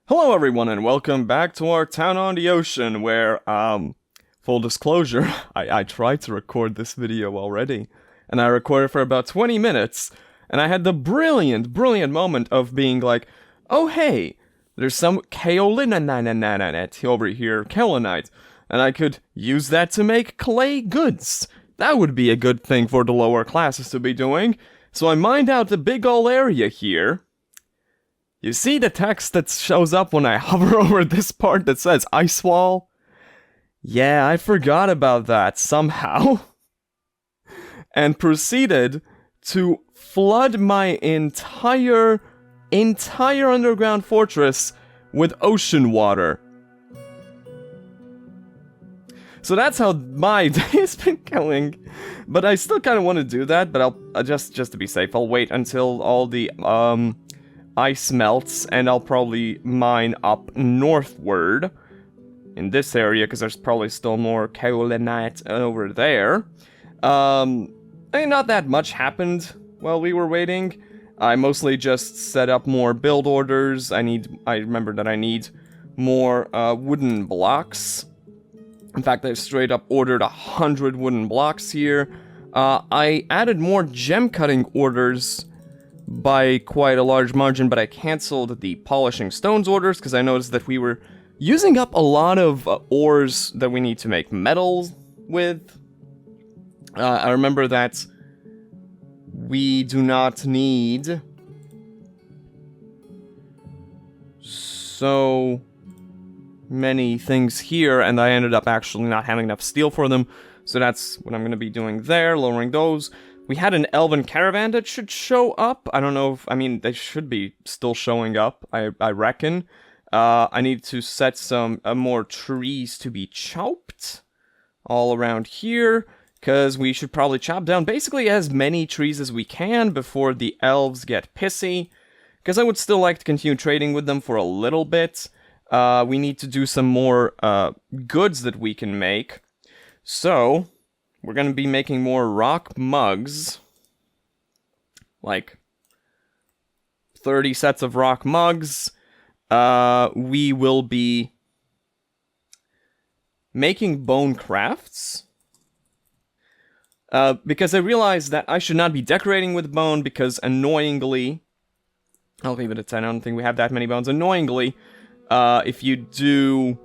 Hello everyone and welcome back to our town on the ocean where, full disclosure, I tried to record this video already, and I recorded for about 20 minutes, and I had the brilliant moment of being like, oh hey, there's some kaolinite over here, kaolinite, and I could use that to make clay goods. That would be a good thing for the lower classes to be doing, so I mined out the big ol' area here. You see the text that shows up when I hover over this part that says ice wall? Yeah, I forgot about that somehow. And proceeded to flood my entire underground fortress with ocean water. So that's how my day has been going. But I still kind of want to do that, but I'll just to be safe, I'll wait until all the ice melts, and I'll probably mine up northward in this area, because there's probably still more kaolinite over there. I mean, not that much happened while we were waiting. I mostly just set up more build orders. I remember that I need more wooden blocks. In fact, I straight up ordered 100 wooden blocks here. I added more gem cutting orders by quite a large margin, but I cancelled the polishing stones orders because I noticed that we were using up a lot of ores that we need to make metal with. I remember that we do not need so many things here, and I ended up actually not having enough steel for them, so that's what I'm going to be doing there, lowering those. We had an elven caravan that should show up. I don't know if, I mean, they should be still showing up, I reckon. I need to set some more trees to be chopped all around here, because we should probably chop down basically as many trees as we can before the elves get pissy, because I would still like to continue trading with them for a little bit. We need to do some more goods that we can make. So we're going to be making more rock mugs, like 30 sets of rock mugs. We will be making bone crafts, because I realized that I should not be decorating with bone, because annoyingly, I'll leave it at 10, I don't think we have that many bones. Annoyingly, if you do,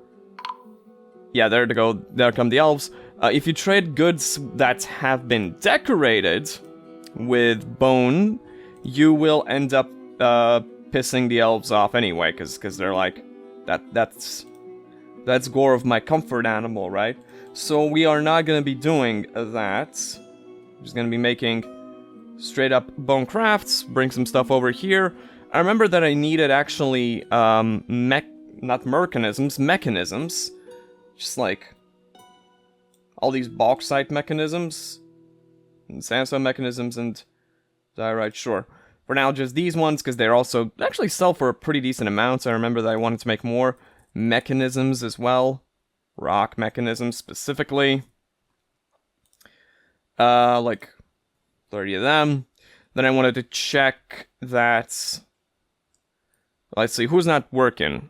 yeah, there to go, there come the elves. If you trade goods that have been decorated with bone, you will end up pissing the elves off anyway, because they're like, that's gore of my comfort animal, right? So we are not going to be doing that. We're just going to be making straight up bone crafts, bring some stuff over here. I remember that I needed actually mechanisms, just like all these bauxite mechanisms, and sandstone mechanisms, and diorite, sure. For now, just these ones, because they're also actually sell for a pretty decent amount. I remember that I wanted to make more mechanisms as well. Rock mechanisms, specifically. Like 30 of them. Then I wanted to check that... Let's see, who's not working?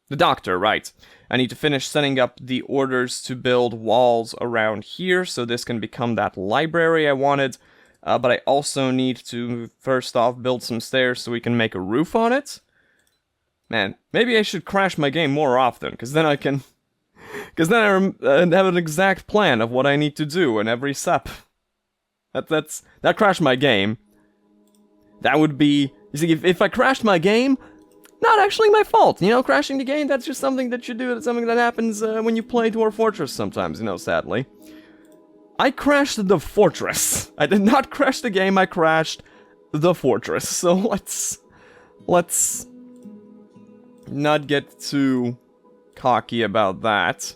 The doctor, right. I need to finish setting up the orders to build walls around here, so this can become that library I wanted. But I also need to, first off, build some stairs so we can make a roof on it. Man, maybe I should crash my game more often, because then I can... Because then I have an exact plan of what I need to do in every step. That crashed my game. That would be... You see, if I crashed my game... Not actually my fault, you know, crashing the game, that's just something that you do, it's something that happens when you play Dwarf Fortress sometimes, you know, sadly. I crashed the fortress. I did not crash the game, I crashed the fortress, so let's not get too cocky about that.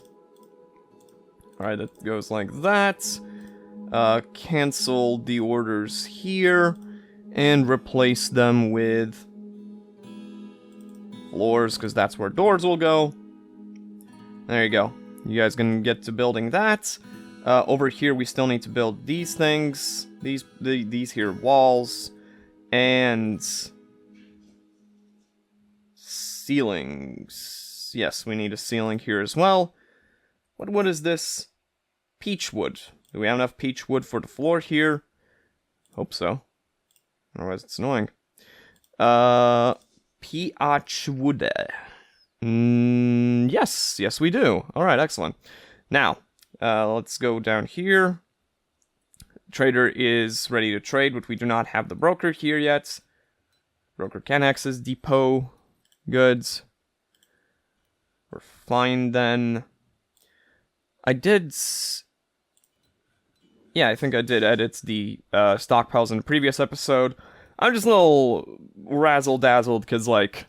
Alright, that goes like that. Cancel the orders here, and replace them with floors, because that's where doors will go. There you go. You guys can get to building that. Over here, we still need to build these things. These here walls. And ceilings. Yes, we need a ceiling here as well. What wood is this? Peach wood. Do we have enough peach wood for the floor here? Hope so. Otherwise it's annoying. Peach wood. Yes, we do. Alright, excellent. Now, let's go down here. Trader is ready to trade, but we do not have the broker here yet. Broker can access depot goods. We're fine then. I think I did edit the stockpiles in the previous episode. I'm just a little razzle-dazzled because, like,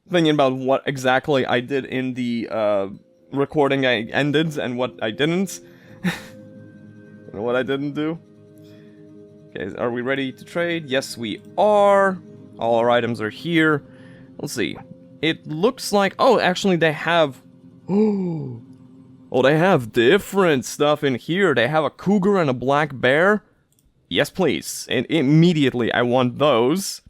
thinking about what exactly I did in the recording I ended and what I didn't. And what I didn't do. Okay, are we ready to trade? Yes, we are. All our items are here. Let's see. It looks like... Oh, actually, they have... Oh, they have different stuff in here. They have a cougar and a black bear. Yes, please. And immediately, I want those.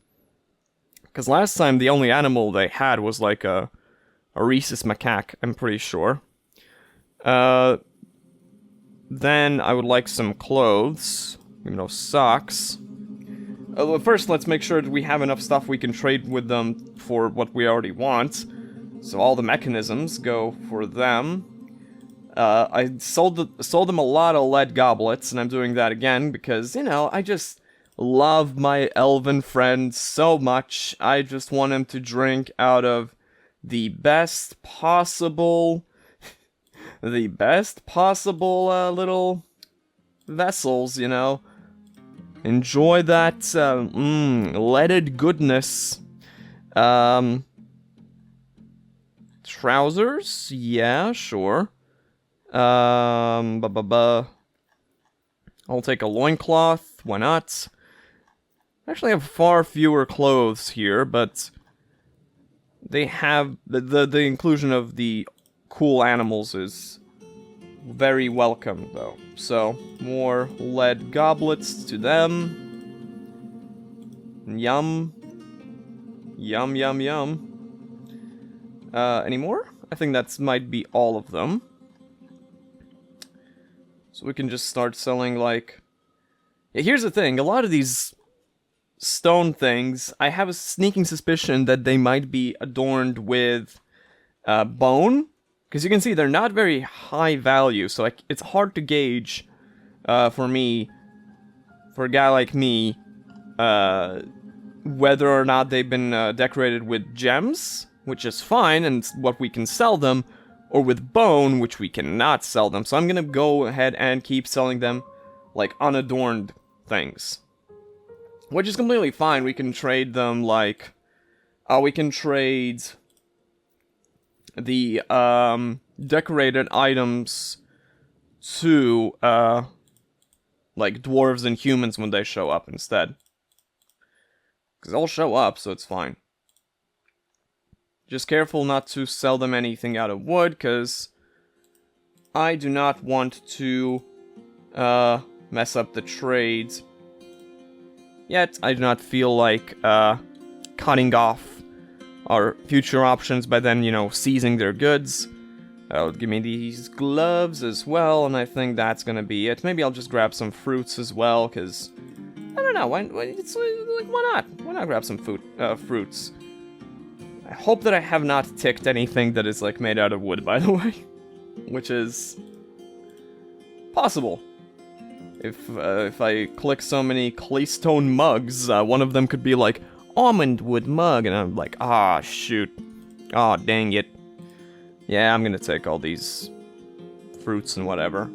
Because last time, the only animal they had was like a rhesus macaque, I'm pretty sure. Then I would like some clothes. Even though socks. First, let's make sure that we have enough stuff we can trade with them for what we already want. So all the mechanisms go for them. I sold them a lot of lead goblets, and I'm doing that again because, you know, I just love my elven friend so much. I just want him to drink out of the best possible... little vessels, you know. Enjoy that, leaded goodness. Trousers? Yeah, sure. I'll take a loincloth, why not? I actually have far fewer clothes here, but they have, the inclusion of the cool animals is very welcome, though. So, more lead goblets to them. Yum. Yum, yum, yum. Any more? I think that might be all of them. So we can just start selling, like... Yeah, here's the thing, a lot of these stone things, I have a sneaking suspicion that they might be adorned with bone. Because you can see they're not very high value, so it's hard to gauge for me, for a guy like me, whether or not they've been decorated with gems, which is fine, and what we can sell them, or with bone, which we cannot sell them. So I'm gonna go ahead and keep selling them like unadorned things. Which is completely fine. We can trade them like... we can trade... the decorated items to like dwarves and humans when they show up instead. Because they'll show up, so it's fine. Just careful not to sell them anything out of wood, because I do not want to mess up the trades. Yet, I do not feel like cutting off our future options by then, you know, seizing their goods. Give me these gloves as well, and I think that's gonna be it. Maybe I'll just grab some fruits as well, because... I don't know, it's like, why not? Why not grab some fruits? I hope that I have not ticked anything that is, like, made out of wood, by the way. Which is... possible. If I click so many claystone mugs, one of them could be like, almond wood mug, and I'm like, ah, shoot. Ah, dang it. Yeah, I'm gonna take all these fruits and whatever.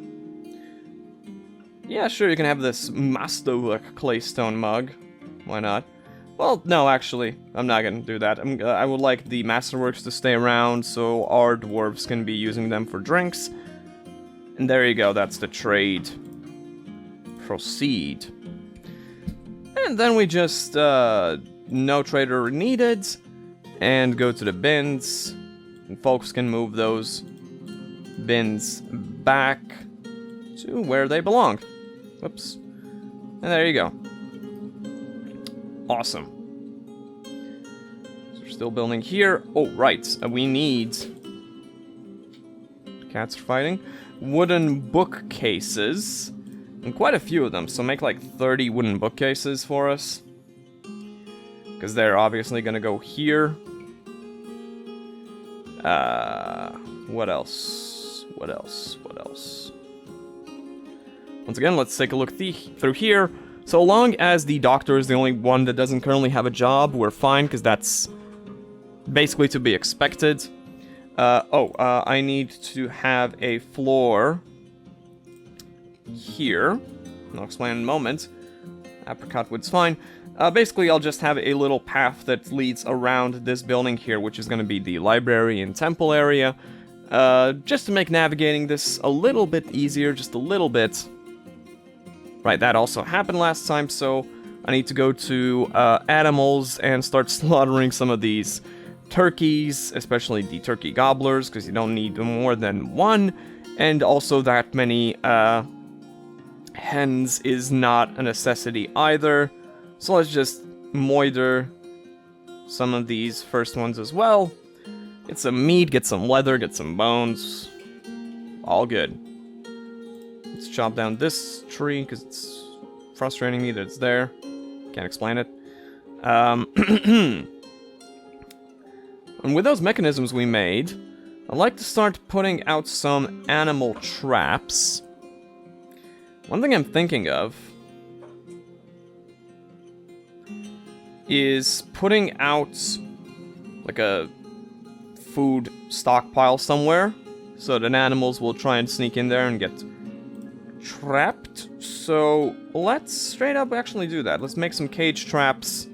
Yeah, sure, you can have this Masto claystone mug. Why not? Well, no, actually, I'm not gonna do that. I would like the masterworks to stay around, so our dwarves can be using them for drinks. And there you go, that's the trade. Proceed. And then we just, no trader needed, and go to the bins, and folks can move those bins back to where they belong. Whoops. And there you go. Awesome. So Still building here. Oh, right. We need... Cats are fighting. Wooden bookcases. And quite a few of them, so make like 30 wooden bookcases for us. Because they're obviously gonna go here. What else? What else? What else? Once again, let's take a look through here. So long as the doctor is the only one that doesn't currently have a job, we're fine, because that's basically to be expected. I need to have a floor here. I'll explain in a moment. Apricot wood's fine. Basically, I'll just have a little path that leads around this building here, which is going to be the library and temple area. Just to make navigating this a little bit easier, just a little bit. Right, that also happened last time, so I need to go to animals and start slaughtering some of these turkeys, especially the turkey gobblers, because you don't need more than one, and also that many hens is not a necessity either. So let's just moiter some of these first ones as well. Get some meat, get some leather, get some bones. All good. Let's chop down this tree, because it's frustrating me that it's there. Can't explain it. And with those mechanisms we made, I'd like to start putting out some animal traps. One thing I'm thinking of is putting out like a food stockpile somewhere so that animals will try and sneak in there and get trapped. So let's straight up actually do that. Let's make some cage traps.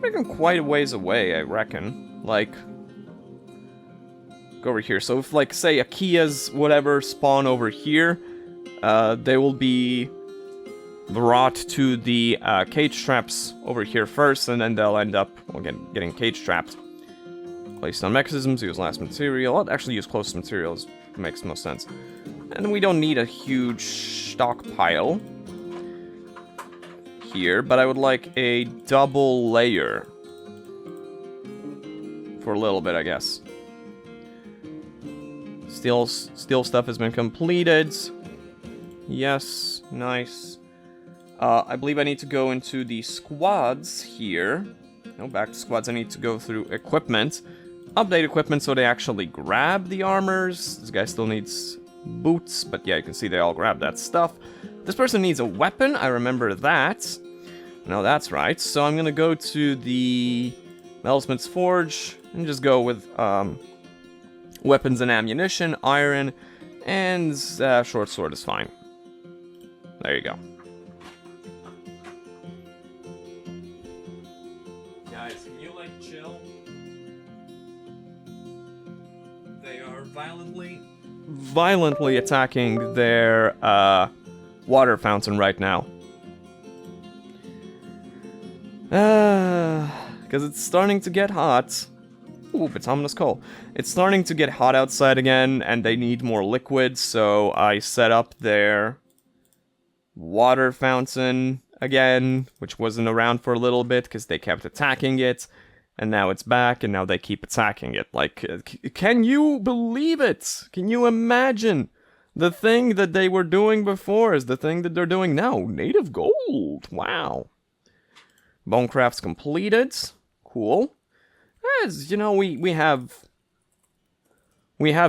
Make them quite a ways away, I reckon. Like, go over here. So if, like, say, Akias, whatever, spawn over here, they will be brought to the cage traps over here first, and then they'll end up, well, getting cage trapped. Place on mechanisms, use last material. I'll actually use closest materials. Makes most sense. And we don't need a huge stockpile here, but I would like a double layer for a little bit, I guess. Steel stuff has been completed. Yes, nice. I believe I need to go into the squads here. No, back to squads. I need to go through equipment. Update equipment so they actually grab the armors. This guy still needs boots, but yeah, you can see they all grab that stuff. This person needs a weapon. I remember that. No, that's right. So I'm gonna go to the Metalsmith's Forge and just go with weapons and ammunition, iron, and short sword is fine. There you go. Guys, can you like chill? They are violently attacking their water fountain right now. Because it's starting to get hot. Ooh, bituminous coal. It's starting to get hot outside again, and they need more liquid, so I set up their water fountain again, which wasn't around for a little bit because they kept attacking it, and now it's back, and now they keep attacking it. Like, can you believe it? Can you imagine? The thing that they were doing before is the thing that they're doing now. Native gold. Wow. Bonecraft's completed. Cool. As you know, we have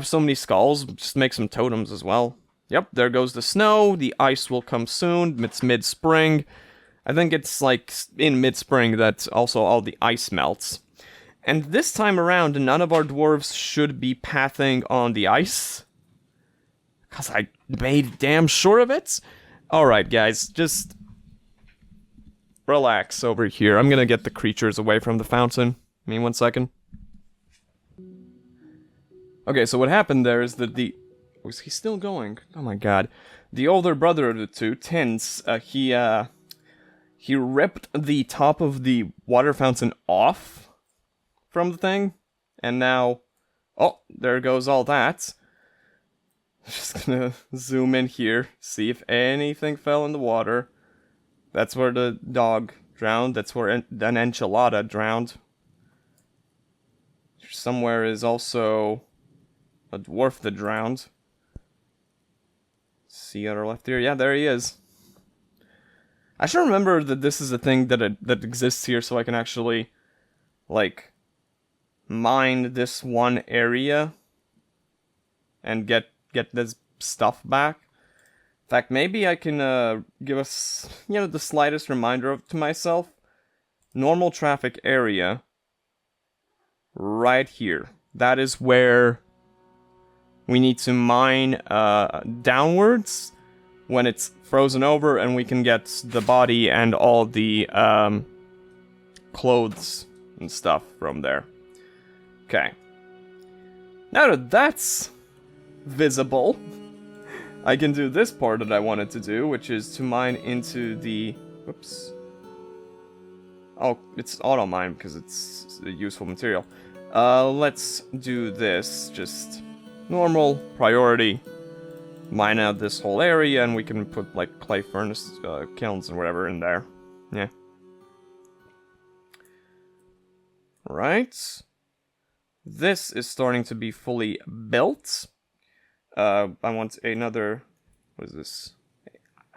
so many skulls. Just make some totems as well. Yep, there goes the snow. The ice will come soon. It's mid-spring. I think it's like in mid-spring that also all the ice melts. And this time around, none of our dwarves should be pathing on the ice. Because I made damn sure of it. Alright, guys, just relax over here. I'm gonna get the creatures away from the fountain. Give me 1 second. Okay, so what happened there is that the... Was he still going? Oh my god. The older brother of the two, Tins, he ripped the top of the water fountain off from the thing. And now... Oh, there goes all that. Just gonna zoom in here, see if anything fell in the water. That's where the dog drowned. That's where an enchilada drowned. Somewhere is also a dwarf that drowned. See on our left here? Yeah, there he is. I should remember that this is a thing that exists here, so I can actually, like, mine this one area and get this stuff back. In fact, maybe I can give us, the slightest reminder to myself. Normal traffic area. Right here. That is where we need to mine downwards when it's frozen over, and we can get the body and all the clothes and stuff from there. Okay. Now that that's visible, I can do this part that I wanted to do, which is to mine into the... Whoops. Oh, it's auto mine because it's a useful material. Let's do this. Just normal priority. Mine out this whole area, and we can put, like, clay furnace kilns and whatever in there. Yeah. Right. This is starting to be fully built. I want another... What is this?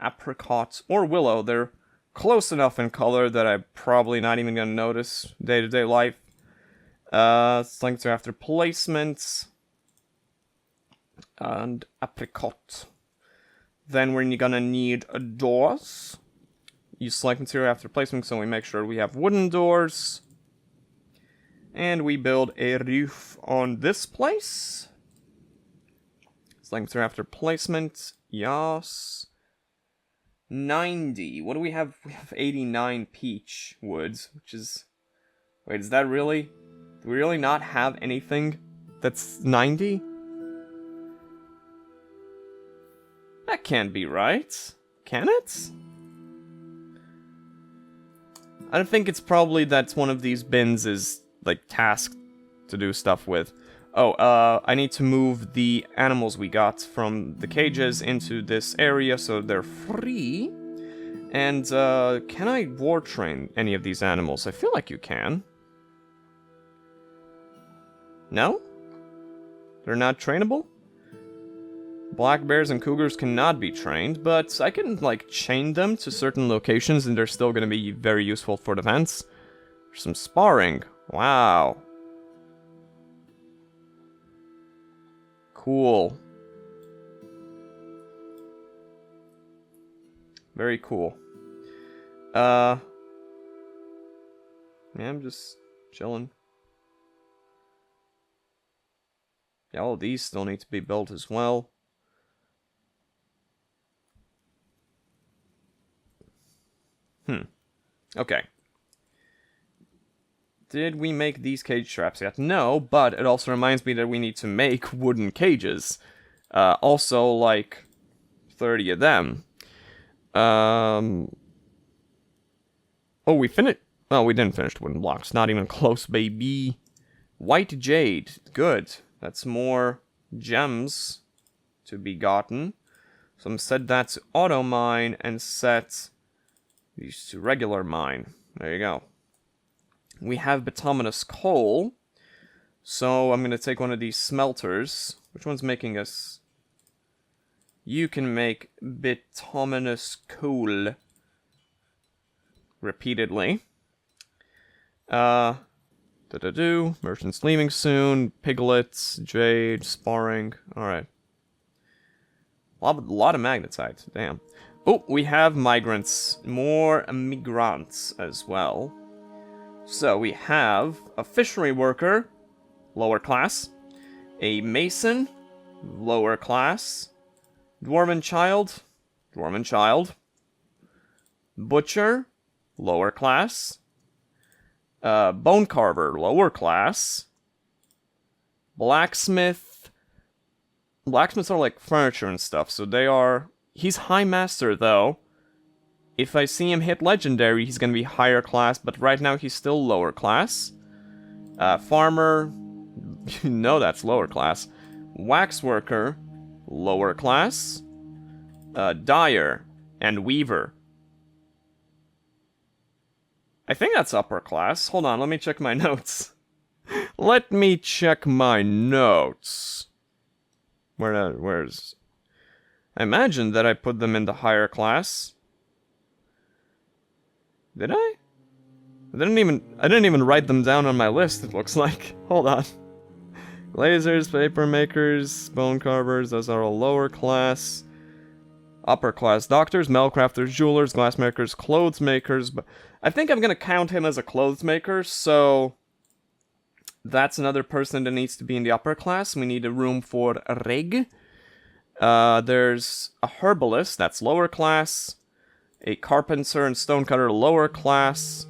Apricot or willow. They're close enough in color that I'm probably not even going to notice day-to-day life. Something to after placements. And apricot. Then we're gonna need doors. Use select material after placement, so we make sure we have wooden doors. And we build a roof on this place. Select material after placement. Yes. 90. What do we have? We have 89 peach woods, which is... Wait, is that really... Do we really not have anything that's 90? That can't be right. Can it? I don't think it's probably that one of these bins is, like, tasked to do stuff with. Oh, I need to move the animals we got from the cages into this area so they're free. And, can I war train any of these animals? I feel like you can. No? They're not trainable? Black bears and cougars cannot be trained, but I can, like, chain them to certain locations and they're still going to be very useful for defense. There's some sparring. Wow. Cool. Very cool. Yeah, I'm just chilling. Yeah, all these still need to be built as well. Okay. Did we make these cage traps yet? No, but it also reminds me that we need to make wooden cages. Also, like, 30 of them. Oh, we finished... Oh, we didn't finish the wooden blocks. Not even close, baby. White jade. Good. That's more gems to be gotten. So I'm set that to auto mine and set these to regular mine. There you go. We have bituminous coal. So I'm going to take one of these smelters. Which one's making us... You can make bituminous coal repeatedly. Merchants leaving soon. Piglets, jade, sparring. Alright. A lot of magnetite. Damn. Oh, we have migrants. More migrants as well. So we have a fishery worker, lower class. A mason, lower class. Dwarven child. Butcher, lower class. Bone carver, lower class. Blacksmith. Blacksmiths are like furniture and stuff, so they are... He's high master, though. If I see him hit legendary, he's gonna be higher class, but right now he's still lower class. Farmer, you know that's lower class. Waxworker, lower class. Dyer and weaver. I think that's upper class. Hold on, let me check my notes. Let me check my notes. Where's... I imagine that I put them in the higher class. Did I? I didn't even write them down on my list, it looks like. Hold on. Glazers, paper makers, bone carvers, those are all lower class. Upper class doctors, metal crafters, jewelers, glass makers, clothes makers. But I think I'm gonna count him as a clothes maker, so that's another person that needs to be in the upper class. We need a room for Rig. There's a herbalist, that's lower class. A carpenter and stonecutter, lower class.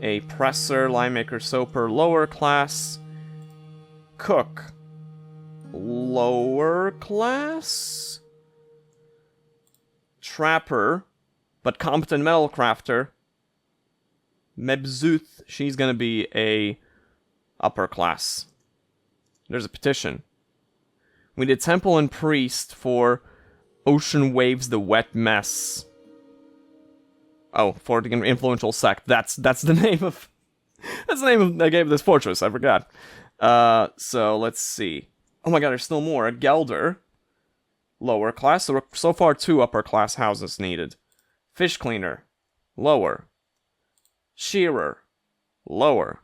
A presser, lime maker, soaper, lower class. Cook, lower class. Trapper, but competent metal crafter. Mebzuth, she's gonna be a upper class. There's a petition. We did temple and priest for Ocean Waves the Wet Mess. Oh, for the influential sect. That's the name of... That's the name of I gave this fortress, I forgot. So let's see. Oh my god, there's still more. A Gelder. Lower class. So far 2 upper class houses needed. Fish cleaner. Lower. Shearer. Lower.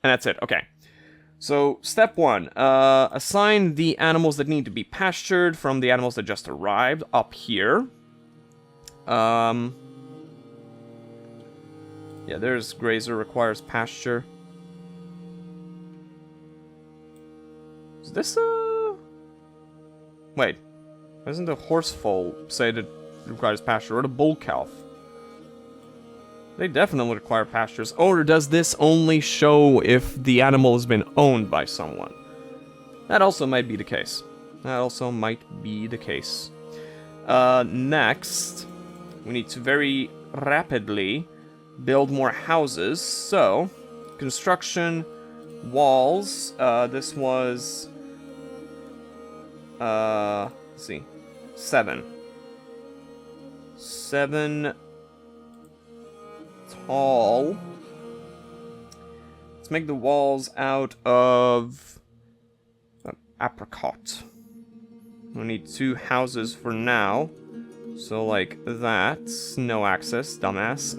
And that's it. Okay. So, step 1. Assign the animals that need to be pastured from the animals that just arrived up here. Yeah, there's grazer requires pasture. Is this Wait. Doesn't the horsefoal say that it requires pasture? Or the bull calf? They definitely require pastures. Or does this only show if the animal has been owned by someone? That also might be the case. Next, we need to very rapidly build more houses. So, construction, walls. This was... let's see. 7. 7... tall. Let's make the walls out of apricot. We need 2 houses for now. So like that. No access, dumbass.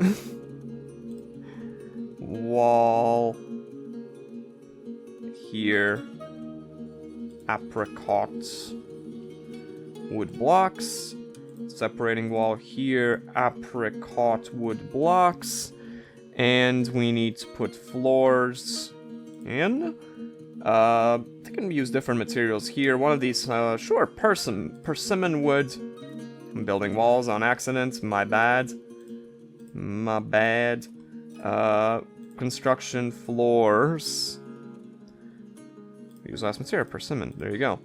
Wall. Here. Apricot. Wood blocks. Separating wall here, apricot wood blocks, and we need to put floors in. They can use different materials here. One of these, sure, persimmon wood. I'm building walls on accident. My bad. Construction floors. Use last material, persimmon. There you go.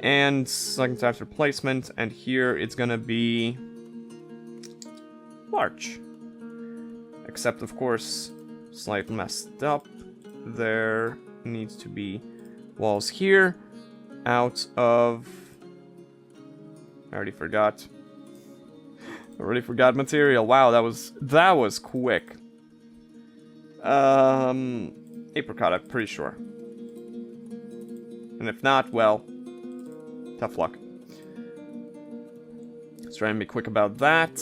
And second type replacement, and here it's gonna be large. Except, of course, slightly messed up. There needs to be walls here out of... I already forgot material. Wow, that was quick. Apricot, I'm pretty sure. And if not, well... tough luck. Let's try and be quick about that.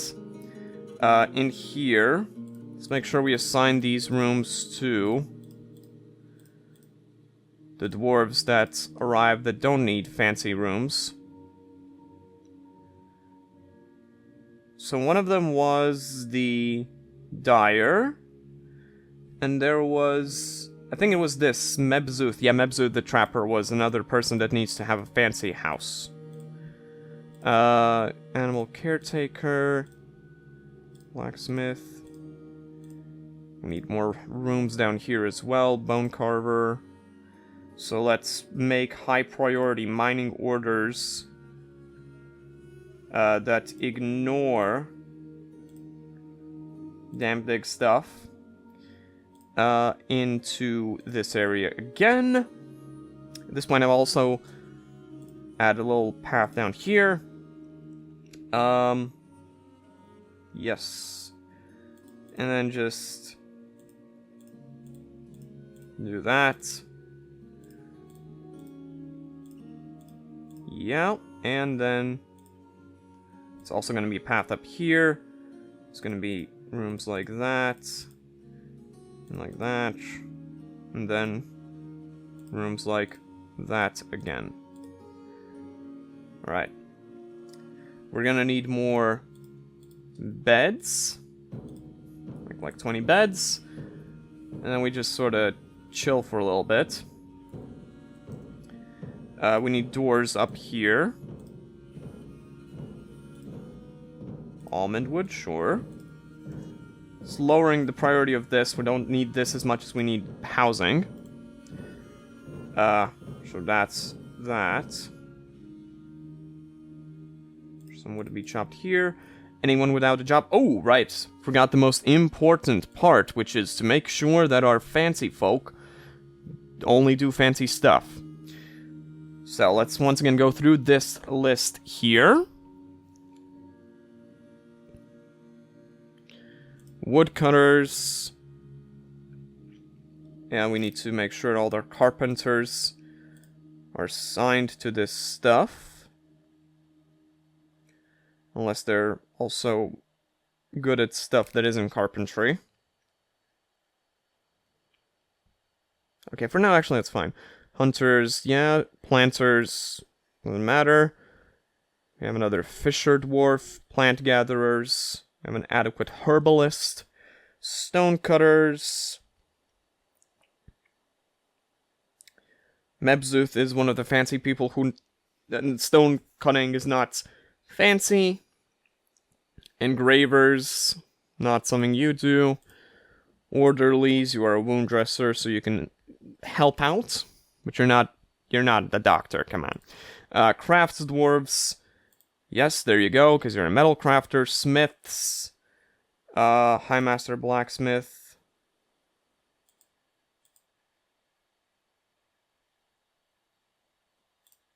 In here, let's make sure we assign these rooms to the dwarves that arrive that don't need fancy rooms. So one of them was the dyer, and there was... I think it was this, Mebzuth. Yeah, Mebzuth the Trapper was another person that needs to have a fancy house. Animal caretaker. Blacksmith. We need more rooms down here as well. Bone carver. So let's make high priority mining orders that ignore damn big stuff. Into this area again. At this point, I've also add a little path down here. Yes. And then just do that. Yeah, and then it's also going to be a path up here. It's going to be rooms like that, and like that, and then rooms like that again. Alright. We're going to need more beds. Like 20 beds. And then we just sort of chill for a little bit. We need doors up here. Almond wood, sure. It's lowering the priority of this. We don't need this as much as we need housing. So that's that. Some wood to be chopped here. Anyone without a job? Oh, right. Forgot the most important part, which is to make sure that our fancy folk only do fancy stuff. So let's once again go through this list here. Woodcutters. Yeah, we need to make sure all their carpenters are assigned to this stuff. Unless they're also good at stuff that isn't carpentry. Okay, for now, actually, that's fine. Hunters, yeah. Planters, doesn't matter. We have another fisher dwarf. Plant gatherers. We have an adequate herbalist. Stonecutters. Mebzuth is one of the fancy people who... stone cutting is not fancy. Engravers, not something you do. Orderlies, you are a wound dresser, so you can help out, but you're not the doctor, come on. Crafts dwarves, yes, there you go, because you're a metal crafter. Smiths, High Master blacksmith.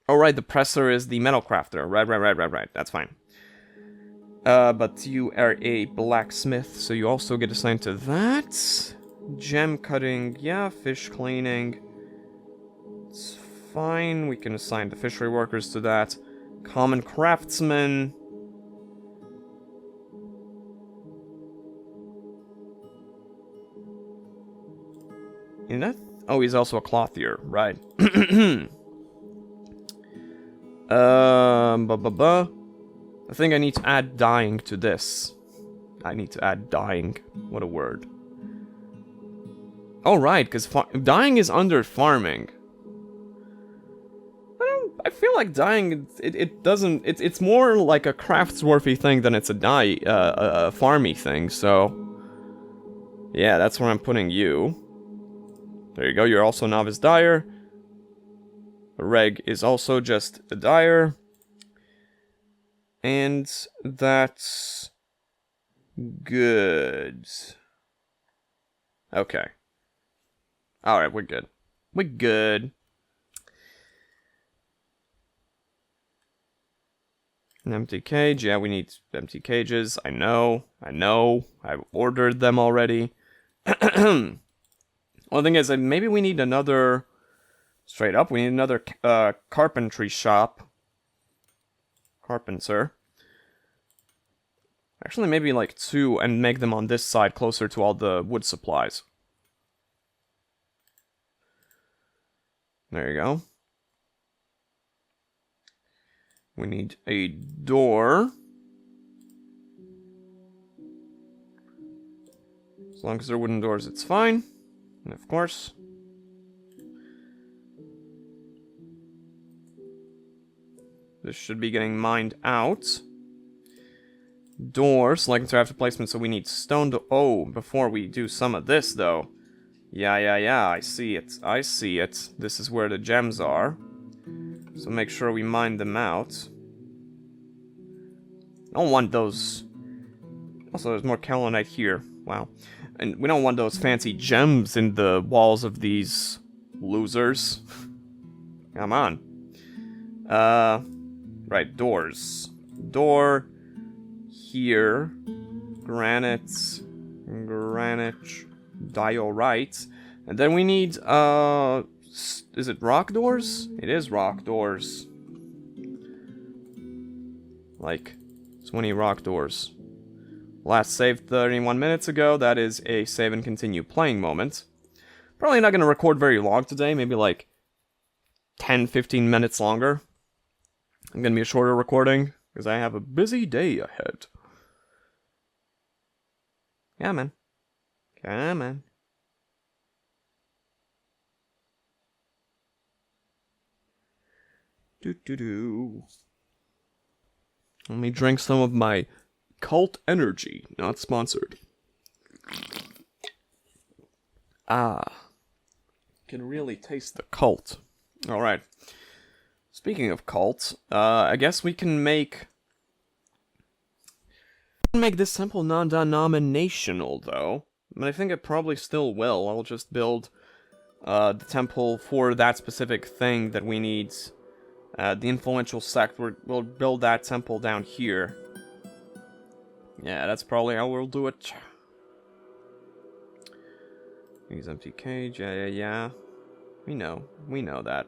Oh right, the presser is the metal crafter. Right, that's fine. But you are a blacksmith, so you also get assigned to that. Gem cutting, yeah, fish cleaning. It's fine, we can assign the fishery workers to that. Common craftsman. You know? Oh, he's also a clothier, right. I think I need to add dyeing to this. I need to add dyeing. What a word. Oh, right, because dyeing is under farming. I feel like dyeing, it doesn't... It's more like a craftsworthy thing than it's a farmy thing, so... Yeah, that's where I'm putting you. There you go, you're also a novice dyer. Reg is also just a dyer. And that's good. Okay. Alright, we're good. We're good. An empty cage. Yeah, we need empty cages. I know. I've ordered them already. Well, the thing is, maybe we need another... Straight up, we need another carpentry shop. Carpenter. Actually, maybe like 2 and make them on this side closer to all the wood supplies. There you go. We need a door. As long as they're wooden doors, it's fine. And of course... This should be getting mined out. Door, select interactive placement, so we need stone to... Oh, before we do some of this, though. Yeah, I see it. This is where the gems are. So make sure we mine them out. I don't want those... Also, there's more kaolinite here. Wow. And we don't want those fancy gems in the walls of these losers. Come on. Right, doors. Door. Here. Granite. Granite diorite. And then we need, is it rock doors? It is rock doors. Like, 20 rock doors. Last saved 31 minutes ago. That is a save and continue playing moment. Probably not going to record very long today. Maybe like 10-15 minutes longer. I'm going to be a shorter recording because I have a busy day ahead. Come on. Come on. Do. Let me drink some of my cult energy. Not sponsored. Ah. Can really taste the cult. Alright. Speaking of cult, I guess we can make this temple non-denominational, though. But I think it probably still will. I'll just build the temple for that specific thing that we need. The influential sect, we'll build that temple down here. Yeah, that's probably how we'll do it. Use empty cage, yeah. We know that.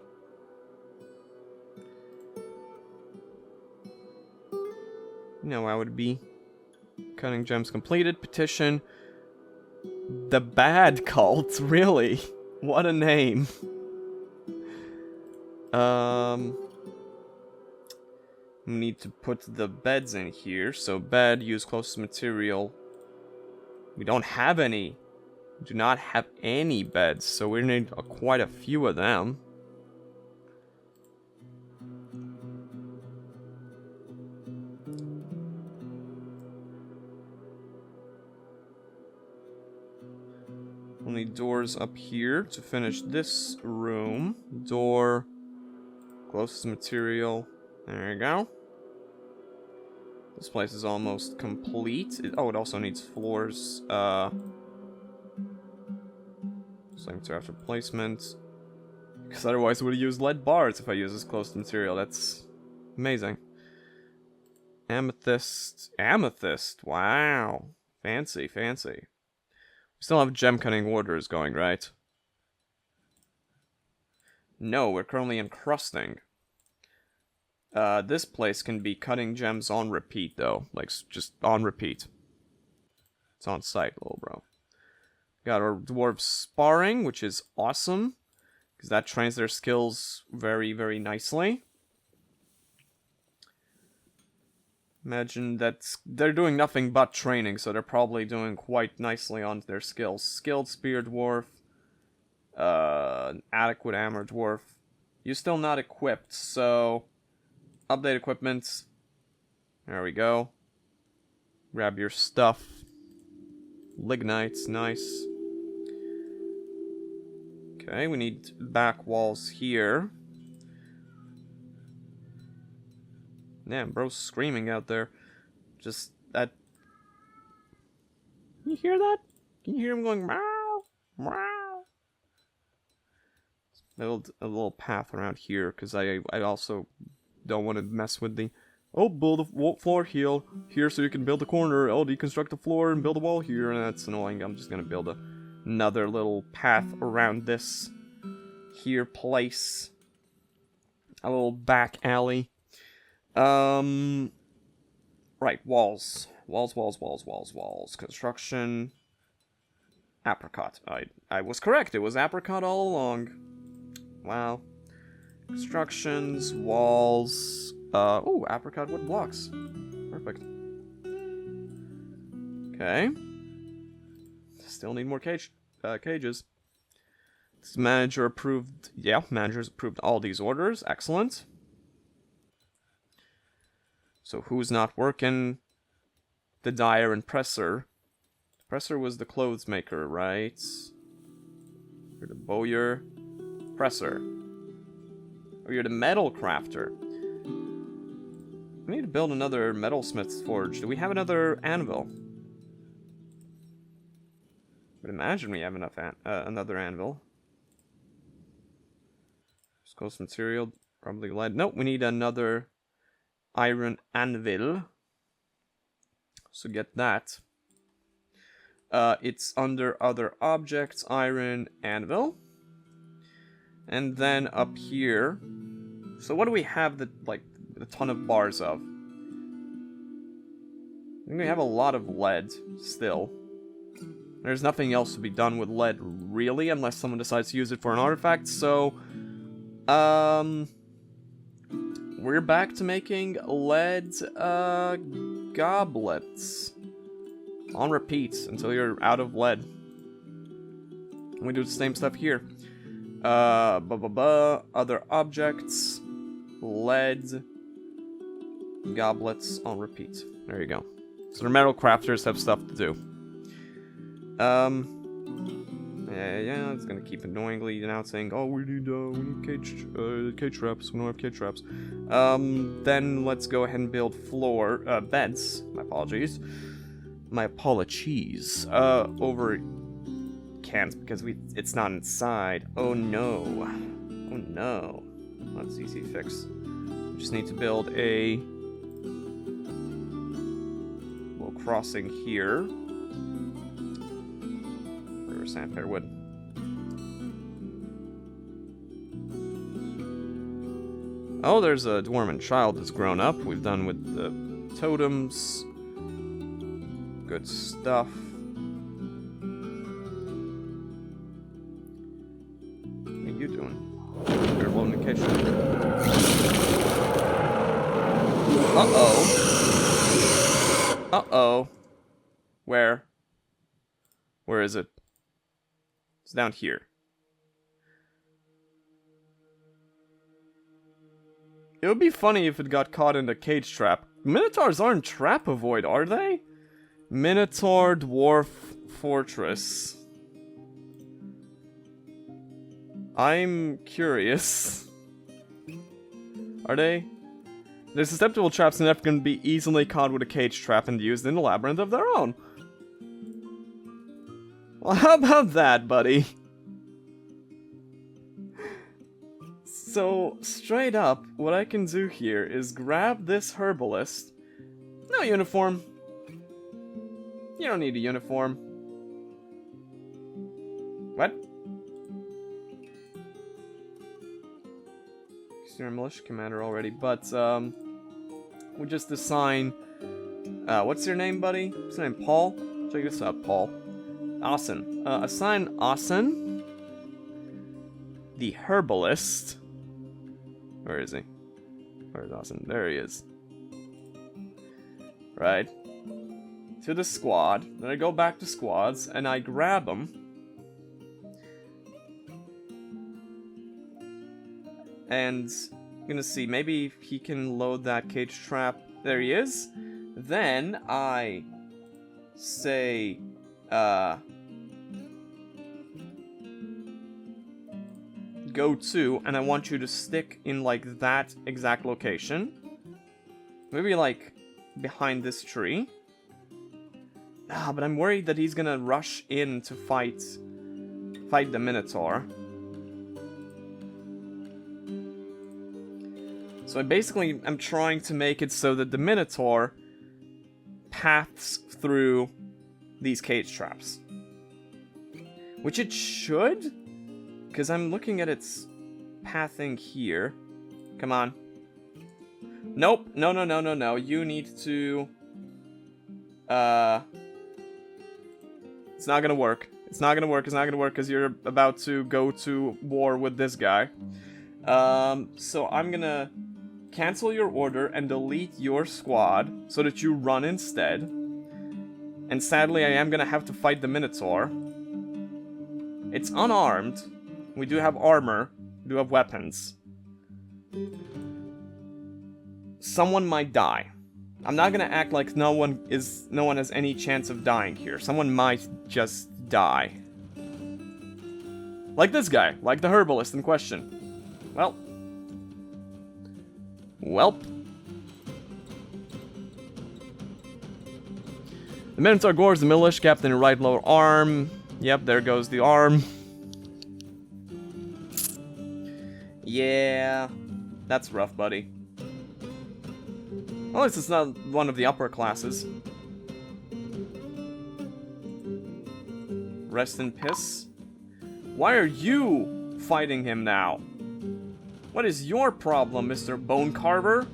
You know how it would be. Cutting gems completed, petition. The Bad Cult, really? What a name. We need to put the beds in here. So bed, use closest material. We don't have any. We do not have any beds, so we need quite a few of them. We'll need doors up here to finish this room. Door, closest material. There you go. This place is almost complete. It also needs floors. Same to after placement. Because otherwise I would have used lead bars if I use this close material. That's amazing. Amethyst. Amethyst. Wow. Fancy, fancy. We still have gem cutting orders going, right? No, we're currently encrusting. This place can be cutting gems on repeat, though. Like, just on repeat. It's on site, little bro. Got our dwarves sparring, which is awesome. Because that trains their skills very, very nicely. Imagine that they're doing nothing but training, so they're probably doing quite nicely on their skills. Skilled spear dwarf. Adequate hammer dwarf. You're still not equipped, so... Update equipment. There we go. Grab your stuff. Lignites, nice. Okay, we need back walls here. Damn, bro's screaming out there. Just that. Can you hear that? Can you hear him going meow? Meow? Build a little path around here, because I also don't want to mess with the... Oh, build a floor here so you can build a corner. Oh, deconstruct the floor and build a wall here. And that's annoying. I'm just going to build another little path around this here place. A little back alley. Right, walls. Walls. Construction. Apricot. I was correct. It was apricot all along. Wow. Constructions, walls. Oh, apricot wood blocks. Perfect. Okay. Still need more cages. This manager approved. Yeah, manager's approved all these orders. Excellent. So who's not working? The dyer and presser. The presser was the clothes maker, right? You're the bowyer. Presser. Oh, you're the metal crafter. We need to build another metalsmith's forge. Do we have another anvil? I would imagine we have enough another anvil. Just close material. Probably lead. Nope, we need another iron anvil. So get that. it's under other objects, iron, anvil. And then up here, so what do we have that, like, a ton of bars of? I think we have a lot of lead, still. There's nothing else to be done with lead, really, unless someone decides to use it for an artifact, so... we're back to making lead, goblets. On repeat, until you're out of lead. And we do the same stuff here. Other objects, lead, goblets on repeat. There you go. So the metal crafters have stuff to do. Yeah, it's gonna keep annoyingly announcing, oh, we need cage traps. We don't have cage traps. Then let's go ahead and build beds. My apologies. Over can't, because it's not inside. Oh no. Oh no. That's easy to fix. We just need to build a little crossing here. River Sandfair Wood. Oh, there's a dwarven child that's grown up. We've done with the totems. Good stuff. What are you doing? You're alone in the kitchen. Uh-oh. Uh-oh. Where? Where is it? It's down here. It would be funny if it got caught in the cage trap. Minotaurs aren't trap-avoid, are they? Minotaur Dwarf Fortress. I'm curious. Are they? They're susceptible traps and can be easily caught with a cage trap and used in a labyrinth of their own. Well, how about that, buddy? So, straight up, what I can do here is grab this herbalist. No uniform. You don't need a uniform. What? You're a militia commander already, but, we just assign, what's your name, buddy? What's your name, Paul? Check this out, Paul. Asen. Assign Asen, the herbalist. Where is he? Where's Asen? There he is. Right. To the squad. Then I go back to squads, and I grab him. And I'm gonna see, maybe he can load that cage trap. There he is. Then I say, go to, and I want you to stick in, like, that exact location. Maybe, like, behind this tree. But I'm worried that he's gonna rush in to fight the Minotaur. So I'm trying to make it so that the Minotaur paths through these cage traps. Which it should, because I'm looking at its pathing here. Come on. Nope. No. You need to... It's not gonna work. It's not gonna work because you're about to go to war with this guy. So I'm gonna cancel your order and delete your squad so that you run instead. And sadly, I am gonna have to fight the Minotaur. It's unarmed. We do have armor. We do have weapons. Someone might die. I'm not gonna act like no one has any chance of dying here. Someone might just die. Like this guy, like the herbalist in question. Well. Welp. The Minotaur gores the militia captain in right lower arm. Yep, there goes the arm. Yeah, that's rough, buddy. At least it's not one of the upper classes. Rest in piss. Why are you fighting him now? What is your problem, Mr. Bone Carver?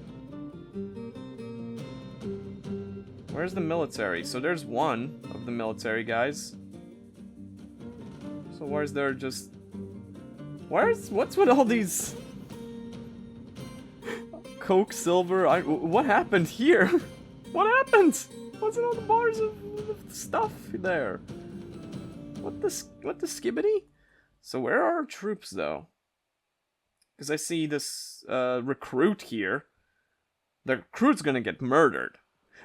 Where's the military? So there's one of the military guys. So where's there just... What's with all these... Coke, silver, what happened here? What happened? What's in all the bars of stuff there? What the skibbity? So where are our troops though? Because I see this recruit here. The recruit's gonna get murdered.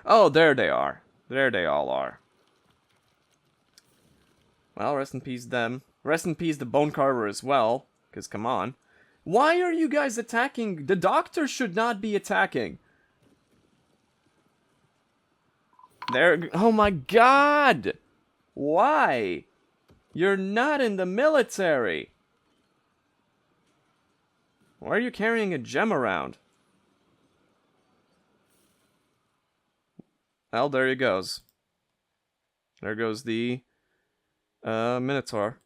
Oh, there they are. There they all are. Well, rest in peace them. Rest in peace the Bone Carver as well. Because come on. Why are you guys attacking? The doctor should not be attacking. There. Oh my god! Why? You're not in the military. Why are you carrying a gem around? Well, there he goes. There goes the Minotaur.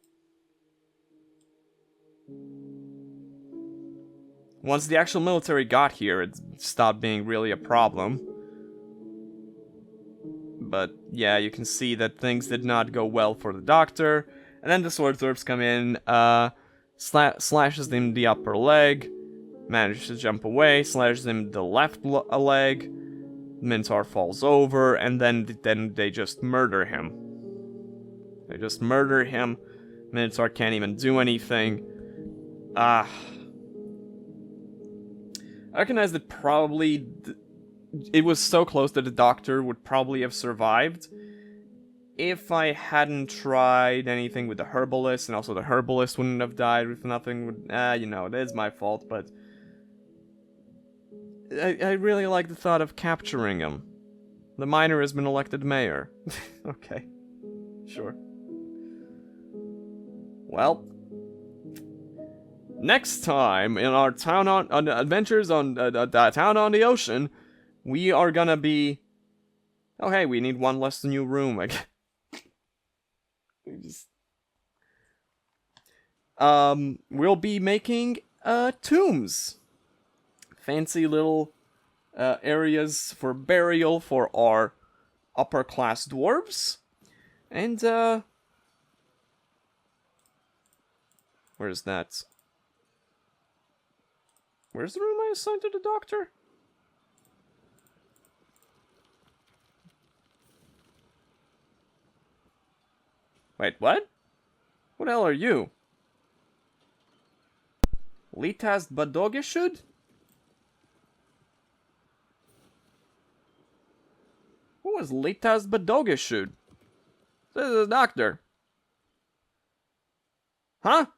Once the actual military got here, it stopped being really a problem. But yeah, you can see that things did not go well for the doctor. And then the sword dwarves come in, slashes him the upper leg, manages to jump away, slashes him the left leg, Minotaur falls over, and then they just murder him. They just murder him. Minotaur can't even do anything. I recognize that probably it was so close that the doctor would probably have survived if I hadn't tried anything with the herbalist, and also the herbalist wouldn't have died with nothing. You know, it is my fault, but I really like the thought of capturing him. The miner has been elected mayor. Okay, sure. Well, next time in our town on adventures on town on the ocean, we are gonna be. Oh hey, we need one less new room. We just we'll be making tombs, fancy little areas for burial for our upper class dwarves, and where's that? Where's the room I assigned to the doctor? Wait, what? What the hell are you? Litas Badogeshud? Who was Litas Badogeshud? This is a doctor. Huh?